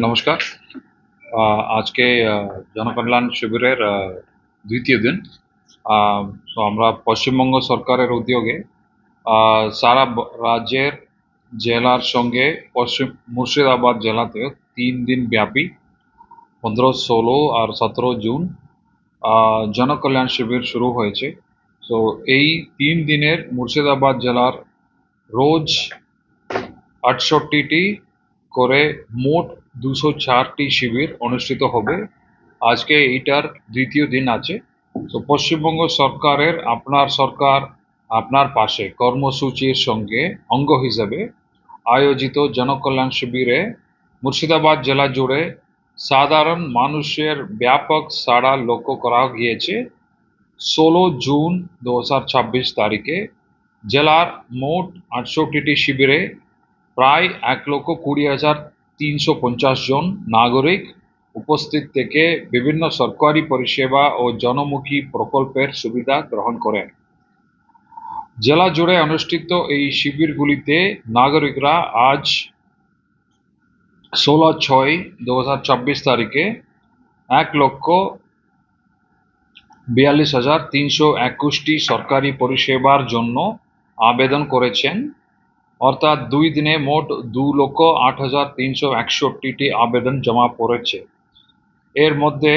নমস্কার। আজকে জনকল্যাণ শিবিরের দ্বিতীয় দিন। তো আমরা পশ্চিমবঙ্গ সরকারের উদ্যোগে সারা রাজ্যের জেলার সঙ্গে মুর্শিদাবাদ জেলাতেও 3 দিন ব্যাপী 15, 16 আর 17 জুন জনকল্যাণ শিবির শুরু হয়েছে। তো এই 3 দিনের মুর্শিদাবাদ জেলার রোজ 68টি করে মোট 204টি শিবির অনুষ্ঠিত হবে। আজকে এইটার দ্বিতীয় দিন আছে। তো পশ্চিমবঙ্গ সরকারের আপনার সরকার আপনার পাশে কর্মসূচির সঙ্গে অঙ্গ হিসেবে আয়োজিত জনকল্যাণ শিবিরে মুর্শিদাবাদ জেলা জুড়ে সাধারণ মানুষের ব্যাপক সাড়া লক্ষ্য করা গিয়েছে। 16 জুন 2026 তারিখে জেলার মোট 68টি শিবিরে প্রায় 1,20,350 জন নাগরিক উপস্থিত থেকে বিভিন্ন সরকারি পরিষেবা ও জনমুখী প্রকল্পের সুবিধা গ্রহণ করেন। জেলা জুড়ে অনুষ্ঠিত এই শিবিরগুলিতে নাগরিকরা আজ 16/6/2026 তারিখে 1,42,321টি সরকারি পরিষেবার জন্য আবেদন করেছেন। অর্থাৎ 2 দিনে মোট 2,08,361টি আবেদন জমা পড়েছে। এর মধ্যে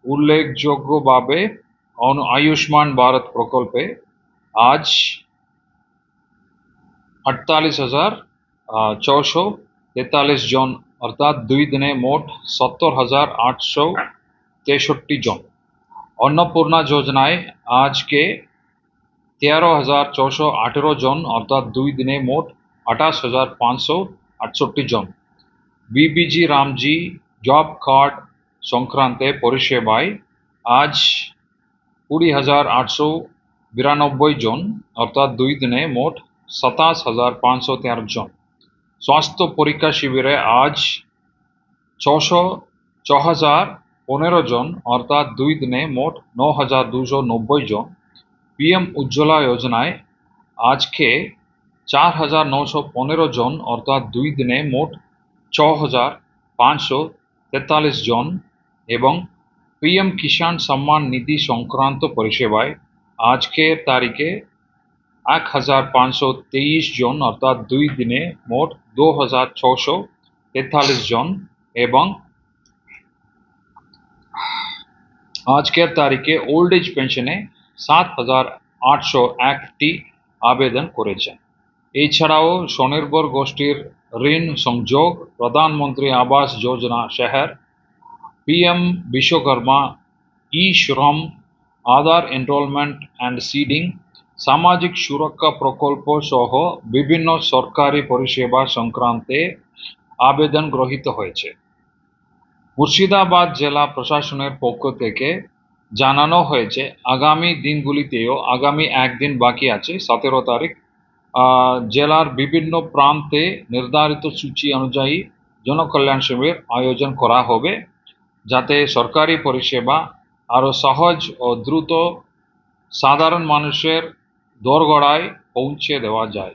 উল্লেখযোগ্যভাবে আয়ুষ্মান ভারত প্রকল্পে আজ 48,443 জন, অর্থাৎ 2 দিনে মোট 70,863 জন। অন্নপূর্ণা যোজনায় আজকে 13,418 জন, অর্থাৎ 2 দিনে মোট 28,568 জন। বিবিজি রামজি জব কার্ড সংক্রান্তে পরিষেবায় আজ 20,892 জন, অর্থাৎ 2 দিনে মোট 27,513 জন। স্বাস্থ্য পরীক্ষা শিবিরে আজ 6,015 জন, অর্থাৎ 2 দিনে মোট 9,290 জন। পিএম উজ্জ্বলা যোজনায় আজকে 4,915 জন, অর্থাৎ 2 দিনে মোট 6,543 জন। এবং পিএম কিষাণ সম্মান নিধি সংক্রান্ত পরিষেবায় আজকের তারিখে 1,523 জন, অর্থাৎ 2 দিনে মোট 2,643 জন। এবং আজকের তারিখে ওল্ড এজ পেনশনে 7,801টি আবেদন করেছেন। এছাড়াও স্বনির্ভর গোষ্ঠীর ঋণ সংযোগ, প্রধানমন্ত্রী আবাস যোজনা শহর, পিএম বিশ্বকর্মা, ই শ্রম, আধার এনরোলমেন্ট অ্যান্ড সিডিং, সামাজিক সুরক্ষা প্রকল্প সহ বিভিন্ন সরকারি পরিষেবা সংক্রান্তে আবেদন গ্রহীত হয়েছে। মুর্শিদাবাদ জেলা প্রশাসনের পক্ষ থেকে জানানো হয়েছে আগামী দিনগুলিতেও আগামী একদিন বাকি আছে 17 তারিখ জেলার বিভিন্ন প্রান্তে নির্ধারিত সূচি অনুযায়ী জনকল্যাণ শিবির আয়োজন করা হবে, যাতে সরকারি পরিষেবা আরও সহজ ও দ্রুত সাধারণ মানুষের দোরগোড়ায় পৌঁছে দেওয়া যায়।